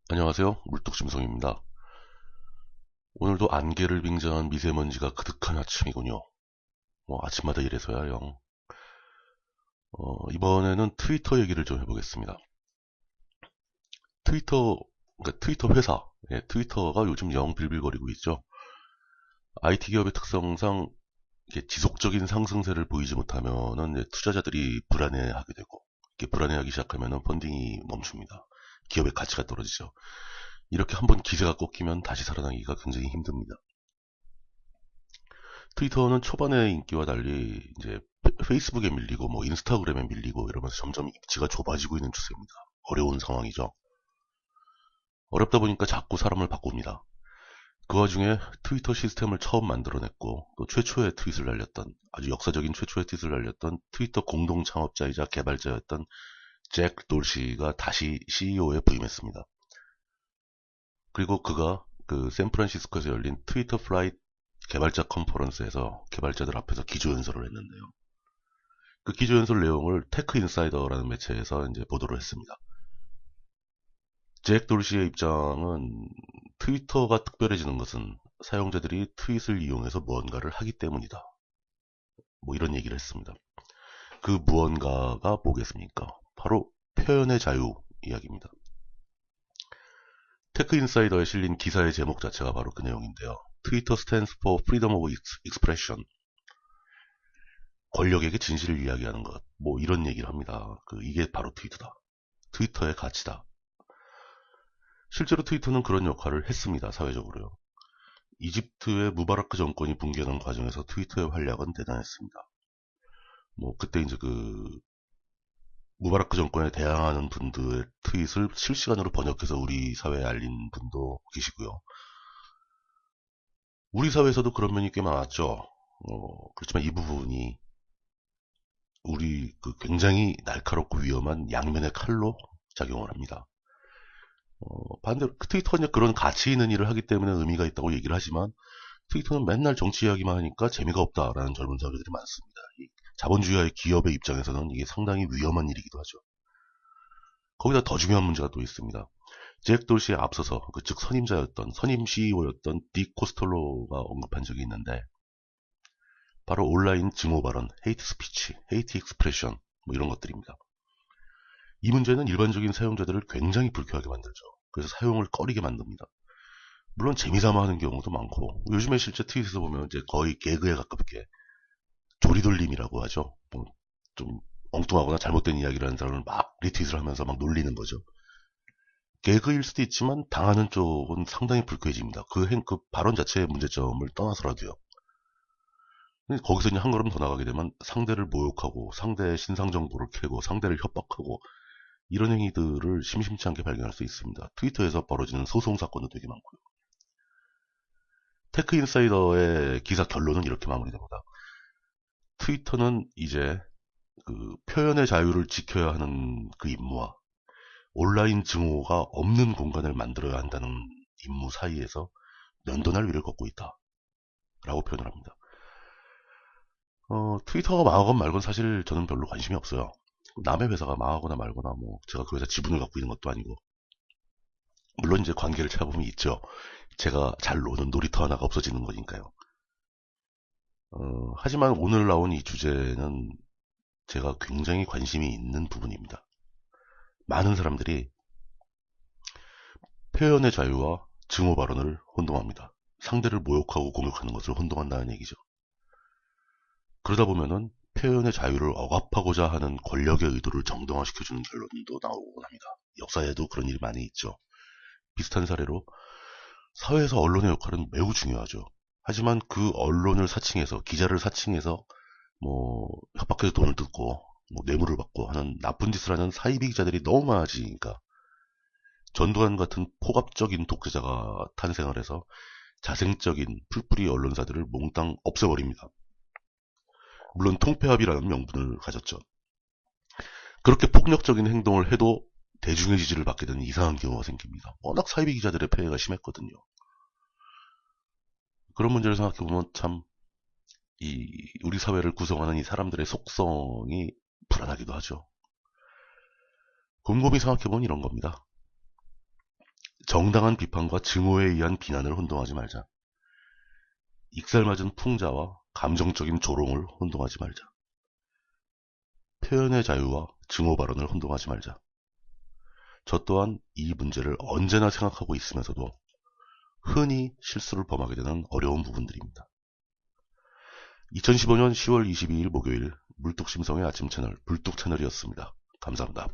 안녕하세요. 물뚝심송입니다. 오늘도 안개를 빙자한 미세먼지가 그득한 아침이군요. 아침마다 이래서야 영. 이번에는 트위터 얘기를 좀 해보겠습니다. 트위터, 그러니까 트위터 회사, 트위터가 요즘 영 빌빌거리고 있죠. IT 기업의 특성상 이게 지속적인 상승세를 보이지 못하면은 이제 투자자들이 불안해하게 되고, 이렇게 불안해하기 시작하면은 펀딩이 멈춥니다. 기업의 가치가 떨어지죠. 이렇게 한번 기세가 꺾이면 다시 살아나기가 굉장히 힘듭니다. 트위터는 초반의 인기와 달리 이제 페이스북에 밀리고 뭐 인스타그램에 밀리고 이러면서 점점 입지가 좁아지고 있는 추세입니다. 어려운 상황이죠. 어렵다 보니까 자꾸 사람을 바꿉니다. 그 와중에 트위터 시스템을 처음 만들어냈고 또 최초의 트윗을 날렸던 아주 역사적인 최초의 트윗을 날렸던 트위터 공동 창업자이자 개발자였던 잭 돌시가 다시 CEO에 부임했습니다. 그리고 그가 그 샌프란시스코에서 열린 트위터 플라이 개발자 컨퍼런스에서 개발자들 앞에서 기조연설을 했는데요. 그 기조연설 내용을 테크 인사이더라는 매체에서 이제 보도를 했습니다. 잭 돌시의 입장은 트위터가 특별해지는 것은 사용자들이 트윗을 이용해서 무언가를 하기 때문이다. 뭐 이런 얘기를 했습니다. 그 무언가가 뭐겠습니까? 바로 표현의 자유 이야기입니다. 테크 인사이더에 실린 기사의 제목 자체가 바로 그 내용인데요. 트위터 stands for freedom of expression. 권력에게 진실을 이야기하는 것. 뭐 이런 얘기를 합니다. 이게 바로 트위터다. 트위터의 가치다. 실제로 트위터는 그런 역할을 했습니다. 사회적으로요. 이집트의 무바라크 정권이 붕괴하는 과정에서 트위터의 활약은 대단했습니다. 뭐 그때 이제 무바라크 정권에 대항하는 분들의 트윗을 실시간으로 번역해서 우리 사회에 알린 분도 계시고요. 우리 사회에서도 그런 면이 꽤 많았죠. 그렇지만 이 부분이 우리 굉장히 날카롭고 위험한 양면의 칼로 작용을 합니다. 반대로 트위터는 그런 가치 있는 일을 하기 때문에 의미가 있다고 얘기를 하지만 트위터는 맨날 정치 이야기만 하니까 재미가 없다라는 젊은 사람들이 많습니다. 자본주의의 기업의 입장에서는 이게 상당히 위험한 일이기도 하죠. 거기다 더 중요한 문제가 또 있습니다. 잭 돌시에 앞서서 즉 선임 CEO였던 딕 코스톨로가 언급한 적이 있는데 바로 온라인 증오 발언, 헤이트 스피치, 헤이트 익스프레션 뭐 이런 것들입니다. 이 문제는 일반적인 사용자들을 굉장히 불쾌하게 만들죠. 그래서 사용을 꺼리게 만듭니다. 물론 재미삼아 하는 경우도 많고 요즘에 실제 트윗에서 보면 이제 거의 개그에 가깝게 조리돌림이라고 하죠. 좀 엉뚱하거나 잘못된 이야기를 하는 사람을 막 리트윗을 하면서 막 놀리는 거죠. 개그일 수도 있지만 당하는 쪽은 상당히 불쾌해집니다. 그 발언 자체의 문제점을 떠나서라도요. 거기서 이제 한 걸음 더 나가게 되면 상대를 모욕하고 상대의 신상 정보를 캐고 상대를 협박하고 이런 행위들을 심심치 않게 발견할 수 있습니다. 트위터에서 벌어지는 소송 사건도 되게 많고요. 테크 인사이더의 기사 결론은 이렇게 마무리됩니다. 트위터는 이제 표현의 자유를 지켜야 하는 그 임무와 온라인 증오가 없는 공간을 만들어야 한다는 임무 사이에서 면도날 위를 걷고 있다. 라고 표현을 합니다. 트위터가 망하건 말건 사실 저는 별로 관심이 없어요. 남의 회사가 망하거나 말거나 뭐 제가 그 회사 지분을 갖고 있는 것도 아니고 물론 이제 관계를 찾아보면 있죠. 제가 잘 노는 놀이터 하나가 없어지는 거니까요. 하지만 오늘 나온 이 주제는 제가 굉장히 관심이 있는 부분입니다. 많은 사람들이 표현의 자유와 증오 발언을 혼동합니다. 상대를 모욕하고 공격하는 것을 혼동한다는 얘기죠. 그러다 보면은 표현의 자유를 억압하고자 하는 권력의 의도를 정당화시켜주는 결론도 나오곤 합니다. 역사에도 그런 일이 많이 있죠. 비슷한 사례로 사회에서 언론의 역할은 매우 중요하죠. 하지만 그 언론을 사칭해서 기자를 사칭해서 뭐 협박해서 돈을 뜯고 뭐 뇌물을 받고 하는 나쁜 짓을 하는 사이비 기자들이 너무 많아지니까 전두환 같은 폭압적인 독재자가 탄생을 해서 자생적인 풀뿌리 언론사들을 몽땅 없애버립니다. 물론 통폐합이라는 명분을 가졌죠. 그렇게 폭력적인 행동을 해도 대중의 지지를 받게 되는 이상한 경우가 생깁니다. 워낙 사이비 기자들의 폐해가 심했거든요. 그런 문제를 생각해보면 참 우리 사회를 구성하는 이 사람들의 속성이 불안하기도 하죠. 곰곰이 생각해보면 이런 겁니다. 정당한 비판과 증오에 의한 비난을 혼동하지 말자. 익살맞은 풍자와 감정적인 조롱을 혼동하지 말자. 표현의 자유와 증오 발언을 혼동하지 말자. 저 또한 이 문제를 언제나 생각하고 있으면서도 흔히 실수를 범하게 되는 어려운 부분들입니다. 2015년 10월 22일 목요일 물뚝심성의 아침 채널 불뚝 채널이었습니다. 감사합니다.